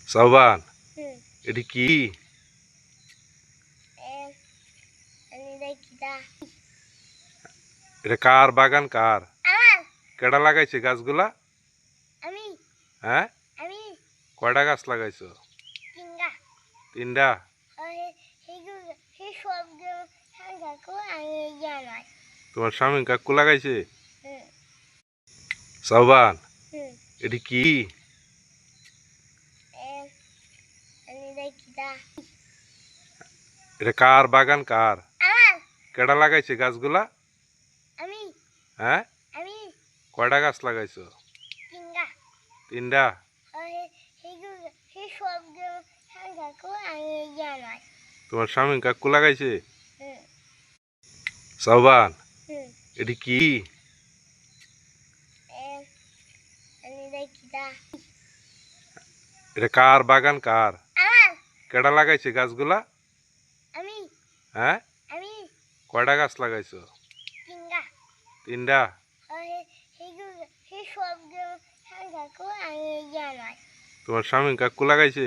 সাবান হুম এটি কি? এটা কার বাগান? কার? কেডা লাগাইছে গাছগুলা? আমি হ্যাঁ, আমি কয়টা গাছ লাগাইছো? তিনটা তিনটা। সেই সবগুলো সংখ্যাকে আমি জানাই। তোমার স্বামী কাকু লাগাইছে? হুম সাবান হুম এটি কি? আমি দেখিটা এটা কার বাগান? কার? আমার কেডা লাগাইছে গাছগুলা? আমি হ্যাঁ, আমি কয়টা গাছ লাগাইছো? তিনটা তিনটা। সেই সবগুলো সংখ্যাকে আমি জানাই। তোমার স্বামী কাকু লাগাইছে? হুম সাবান হুম এটি কি? আমি দেখিটা এটা কার বাগান? কার? আমার কেডা লাগাইছে গাছগুলা? আমি হ্যাঁ, আমি কয়টা গাছ লাগাইছো? তিনটা তিনটা। সেই সবগুলো সংখ্যাকে আমি জানাই। তোমার স্বামী কাকু লাগাইছে?